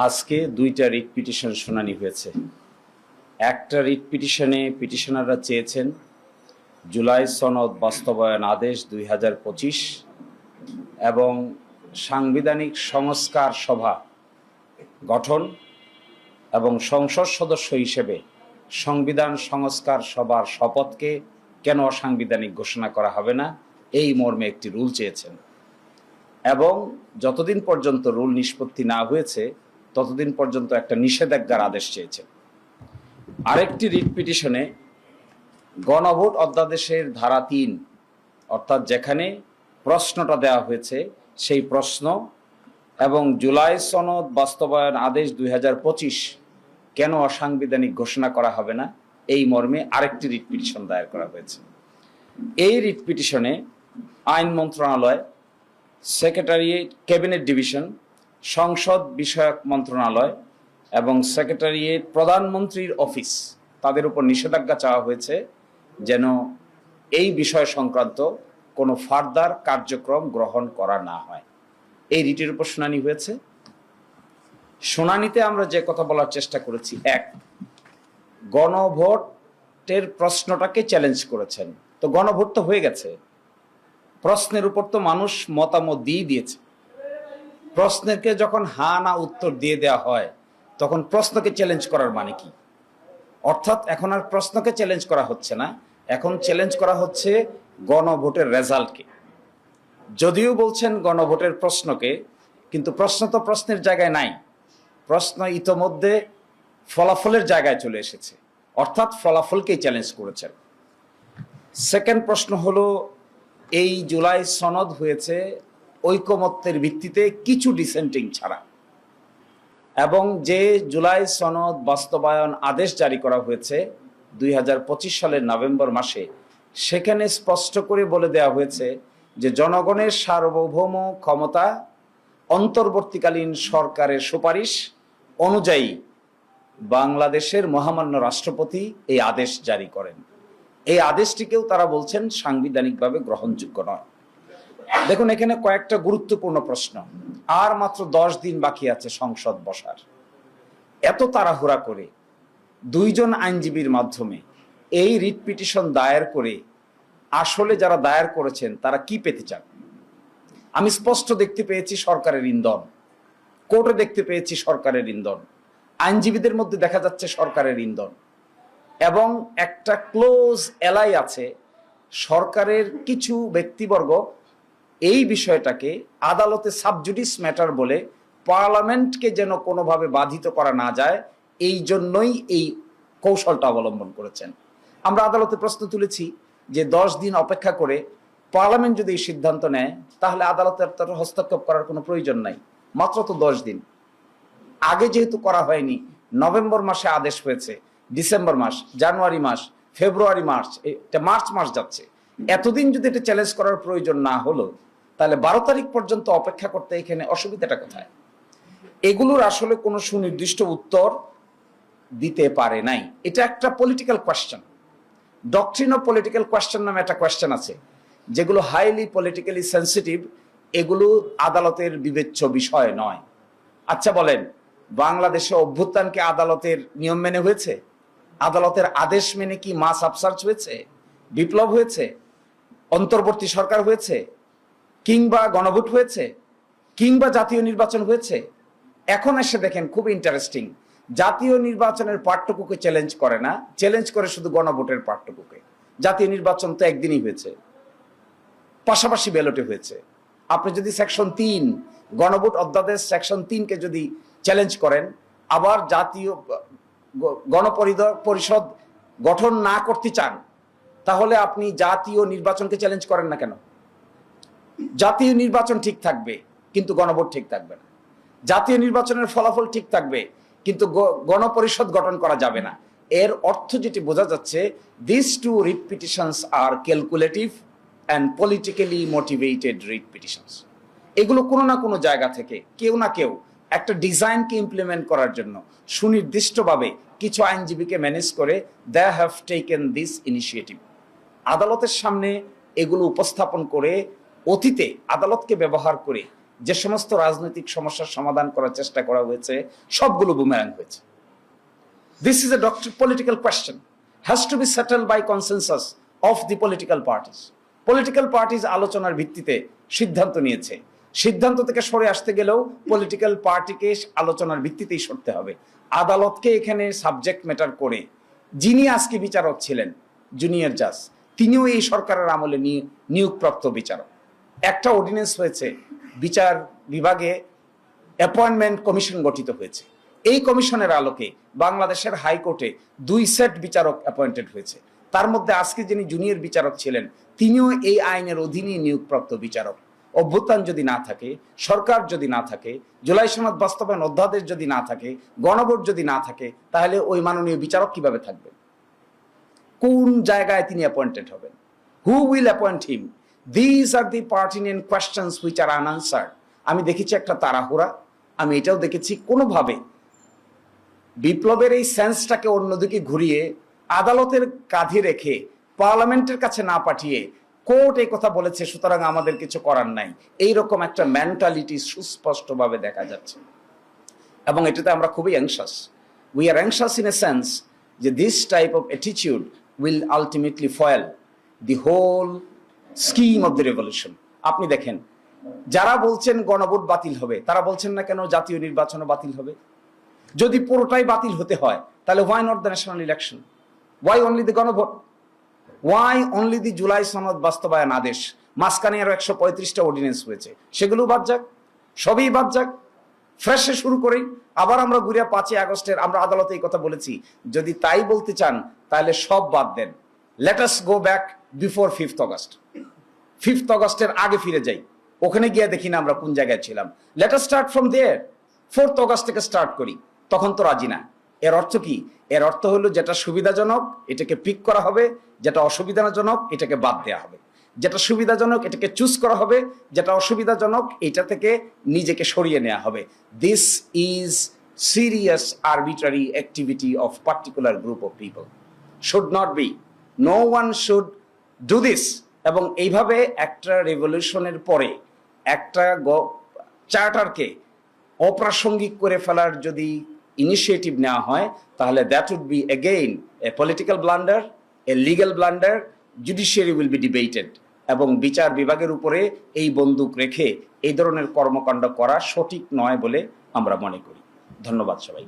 আজকে দুইটা writ petition শুনানি হয়েছে। একটা রিট পিটিশনে পিটিশনাররা চেয়েছেন জুলাই সনদ বাস্তবায়ন আদেশ 2025 এবং সাংবিধানিক সংস্কার সভা গঠন এবং সংসদ সদস্য হিসেবে সংবিধান সংস্কার সভার শপথকে কেন অসাংবিধানিক ঘোষণা করা হবে না, এই মর্মে একটি রুল চেয়েছেন। এবং যতদিন পর্যন্ত রুল নিষ্পত্তি না হয়েছে ততদিন পর্যন্ত একটা নিষেধাজ্ঞার আদেশ চেয়েছেন। আরেকটি রিট পিটিশনে গণভোট অধ্যাদেশের ধারা 3 অর্থাৎ যেখানে প্রশ্নটা দেওয়া হয়েছে সেই প্রশ্ন এবং জুলাই সনদ বাস্তবায়ন আদেশ 2025 কেন অসাংবিধানিক ঘোষণা করা হবে না, এই মর্মে আরেকটি রিট পিটিশন দায়ের করা হয়েছে। এই রিট পিটিশনে আইন মন্ত্রণালয়, সেক্রেটারিয়েট, ক্যাবিনেট ডিভিশন, সংসদ বিষয়ক মন্ত্রণালয় এবং সেক্রেটারিয়েট, প্রধানমন্ত্রীর অফিস, তাদের উপর নিষেধাজ্ঞা চাওয়া হয়েছে যেন এই বিষয় সংক্রান্ত কোনো ফার্দার কার্যক্রম গ্রহণ করা না হয়। এই রিটের উপর শুনানি হয়েছে। শুনানিতে আমরা যে কথা বলার চেষ্টা করেছি, এক, গণভোটের প্রশ্নটাকে চ্যালেঞ্জ করেছেন। তো গণভোট তো হয়ে গেছে, প্রশ্নের উপর তো মানুষ মতামত দিয়ে দিয়েছে। প্রশ্নকে যখন হা না উত্তর দিয়ে দেওয়া হয় তখন প্রশ্নকে চ্যালেঞ্জ করার মানে কি? অর্থাৎ এখন আর প্রশ্নকে চ্যালেঞ্জ করা হচ্ছে না, এখন চ্যালেঞ্জ করা হচ্ছে গণভোটের রেজাল্টকে। যদিও বলছেন গণভোটের প্রশ্নকে, কিন্তু প্রশ্ন তো প্রশ্নের জায়গায় নাই, প্রশ্ন ইতোমধ্যে ফলাফলের জায়গায় চলে এসেছে, অর্থাৎ ফলাফলকেই চ্যালেঞ্জ করেছেন। সেকেন্ড প্রশ্ন হলো, এই জুলাই সনদ হয়েছে ঐকমত্যের ভিত্তিতে কিছু ডিসেন্টিং ছাড়া, এবং যে জুলাই সনদ বাস্তবায়ন আদেশ জারি করা হয়েছে 2025 সালের নভেম্বর মাসে, সেখানে স্পষ্ট করে বলে দেওয়া হয়েছে যে জনগণের সার্বভৌম ক্ষমতা অন্তর্বর্তীকালীন সরকারের সুপারিশ অনুযায়ী বাংলাদেশের মহামান্য রাষ্ট্রপতি এই আদেশ জারি করেন। এই আদেশটিকেও তারা বলছেন সাংবিধানিকভাবে গ্রহণযোগ্য নয়। দেখুন, এখানে কয়েকটা গুরুত্বপূর্ণ প্রশ্ন। আর মাত্র 10 দিন বাকি আছে সংসদ বসার। এত তাড়াহুড়া করে দুইজন আইনজীবীর মাধ্যমে এই রিট পিটিশন দায়ের করে আসলে যারা দায়ের করেছেন তারা কি পেতে চান? আমি স্পষ্ট দেখতে পেয়েছি সরকারের ইন্ধন, কোর্টে দেখতে পেয়েছি সরকারের ইন্ধন, আইনজীবীদের মধ্যে দেখা যাচ্ছে সরকারের ইন্ধন, এবং একটা ক্লোজ এলাই আছে সরকারের কিছু ব্যক্তিবর্গ এই বিষয়টাকে আদালতে সাবজুডিস ম্যাটার বলে পার্লামেন্টকে যেন কোনোভাবে বাধিত করা না যায়, এই জন্যই এই কৌশলটা অবলম্বন করেছেন। আমরা আদালতে প্রশ্ন তুলেছি যে 10 দিন অপেক্ষা করে পার্লামেন্ট যদি এই সিদ্ধান্ত নেয় তাহলে আদালতের তার হস্তক্ষেপ করার কোনো প্রয়োজন নাই, মাত্র তো 10 দিন। আগে যেহেতু করা হয়নি, নভেম্বর মাসে আদেশ হয়েছে, ডিসেম্বর মাস, জানুয়ারি মাস, ফেব্রুয়ারি মাস, এটা মার্চ মাস যাচ্ছে, এতদিন যদি এটা চ্যালেঞ্জ করার প্রয়োজন না হলো তাহলে 12 তারিখ পর্যন্ত অপেক্ষা করতে এখানে অসুবিধাটা কোথায়? এগুলোর আসলে কোনো সুনির্দিষ্ট উত্তর দিতে পারে নাই। এটা একটা political question, doctrine of political question নামে একটা কোয়েশ্চেন আছে, যেগুলো হাইলি পলিটিক্যালি সেন্সিটিভ, এগুলো আদালতের বিবেচ্য বিষয় নয়। আচ্ছা বলেন, বাংলাদেশে অভ্যুত্থানকে আদালতের নিয়ম মেনে হয়েছে? আদালতের আদেশ মেনে কি মাস আপসার্চ হয়েছে, বিপ্লব হয়েছে, অন্তর্বর্তী সরকার হয়েছে, কিংবা গণভোট হয়েছে, কিংবা জাতীয় নির্বাচন হয়েছে? এখন এসে দেখেন, খুব ইন্টারেস্টিং, জাতীয় নির্বাচনের পার্টটুকুকে চ্যালেঞ্জ করে না, চ্যালেঞ্জ করে শুধু গণভোটের পার্টটুকুকে। জাতীয় নির্বাচন তো একদিনই হয়েছে, পাশাপাশি ব্যালটে হয়েছে। আপনি যদি সেকশন 3 গণভোট অধ্যাদেশ সেকশন 3-কে যদি চ্যালেঞ্জ করেন, আবার জাতীয় গণপরিষদ গঠন না করতে চান, তাহলে আপনি জাতীয় নির্বাচনকে চ্যালেঞ্জ করেন না কেন? জাতীয় নির্বাচন ঠিক থাকবে কিন্তু গণভোট ঠিক থাকবে না, জাতীয় নির্বাচনের ফলাফল ঠিক থাকবে কিন্তু গণপরিষদ গঠন করা যাবে না। এর অর্থ যেটি বোঝা যাচ্ছে, this two writ petitions are calculative and politically motivated writ petitions. এগুলো কোনো না কোনো জায়গা থেকে কেউ না কেউ একটা ডিজাইনকে ইমপ্লিমেন্ট করার জন্য সুনির্দিষ্টভাবে কিছু আইনজীবীকে ম্যানেজ করে they have taken this initiative. আদালতের সামনে এগুলো উপস্থাপন করে অতীতে আদালতকে ব্যবহার করে যে সমস্ত রাজনৈতিক সমস্যার সমাধান করার চেষ্টা করা হয়েছে সবগুলো বুমেরাং হয়েছে। This is a political question, has to be settled by consensus of the political parties. Political parties আলোচনার ভিত্তিতে সিদ্ধান্ত নিয়েছে। সিদ্ধান্ত থেকে সরে আসতে গেলেও পলিটিক্যাল পার্টিকে আলোচনার ভিত্তিতেই সরতে হবে। আদালতকে এখানে সাবজেক্ট ম্যাটার করে যিনি আজকে বিচারক ছিলেন জুনিয়র জাজ, তিনিও এই সরকারের আমলে নিয়োগপ্রাপ্ত বিচারক। একটা অর্ডিন্যান্স হয়েছে, বিচার বিভাগে অ্যাপয়েন্টমেন্ট কমিশন গঠিত হয়েছে। এই কমিশনের আলোকে বাংলাদেশের হাইকোর্টে 2 সেট বিচারক অ্যাপয়েন্টেড হয়েছে। তার মধ্যে আজকে যিনি জুনিয়র বিচারক ছিলেন তিনিও এই আইনের অধীনে নিয়োগপ্রাপ্ত বিচারক। অভ্যুত্থান যদি না থাকে, সরকার যদি না থাকে, জুলাই সনদ বাস্তবায়ন অধ্যাদেশ যদি না থাকে, গণভোট যদি না থাকে, তাহলে ওই মাননীয় বিচারক কিভাবে থাকবেন? কোন জায়গায় তিনি অ্যাপয়েন্টেড হবেন? Who will appoint him? This are the pertinent questions which are unanswered. আমি দেখেছি একটা তাড়াহুড়া, আমি এটাও দেখেছি কোনোভাবে বিপ্লবের এই সেন্সটাকে অন্যদিকে ঘুরিয়ে আদালতের কাঁধে রেখে পার্লামেন্টের কাছে না পাঠিয়ে কোর্ট এই কথা বলেছে সুতরাং আমাদের কিছু করার নাই, এইরকম একটা মেন্টালিটি সুস্পষ্টভাবে দেখা যাচ্ছে। এবং এটাতে আমরা খুবই anxious. We are anxious in a sense যে this type of attitude will ultimately foil the whole scheme of the revolution. আপনি দেখেন, যারা বলছেন গণভোট বাতিল হবে তারা বলছেন না কেন জাতীয় নির্বাচনও বাতিল হবে? যদি পুরোটাই বাতিল হতে হয় তাহলে why not the national election? Why only the গণভোট? ওয়াই অনলি দি জুলাই সনদ বাস্তবায়ন আদেশ? মাঝখানে আরো 135টা অর্ডিন্যান্স হয়েছে, সেগুলো বাদ যাক, সবই বাদ যাক, ফ্রেশে শুরু করেই আবার আমরা ঘুরিয়া 5ই আগস্টের আমরা আদালতে এই কথা বলেছি। যদি তাই বলতে চান তাহলে সব বাদ দেন। Let us go back before 5th August. 5th অগস্টের আগে ফিরে যাই, ওখানে গিয়ে দেখি না আমরা কোন জায়গায় ছিলাম। Let us start from there. 4th August থেকে স্টার্ট করি। তখন তো রাজি না। এর অর্থ কি? এর অর্থ হলো যেটা সুবিধাজনক এটাকে পিক করা হবে, যেটা অসুবিধাজনক এটাকে বাদ দেওয়া হবে, যেটা সুবিধাজনক এটাকে চুজ করা হবে, যেটা অসুবিধাজনক এটা থেকে নিজেকে সরিয়ে নেওয়া হবে। This is serious arbitrary activity of particular group of people. Should not be, no one should do this. এবং এইভাবে একটা রেভলিউশনের পরে একটা চার্টারকে অপ্রাসঙ্গিক করে ফেলার যদি ইনিশিয়েটিভ নেওয়া হয় তাহলে that would be again a political blunder, a legal blunder. Judiciary will be debated. এবং বিচার বিভাগের উপরে এই বন্দুক রেখে এই ধরনের কর্মকাণ্ড করা সঠিক নয় বলে আমরা মনে করি। ধন্যবাদ সবাই।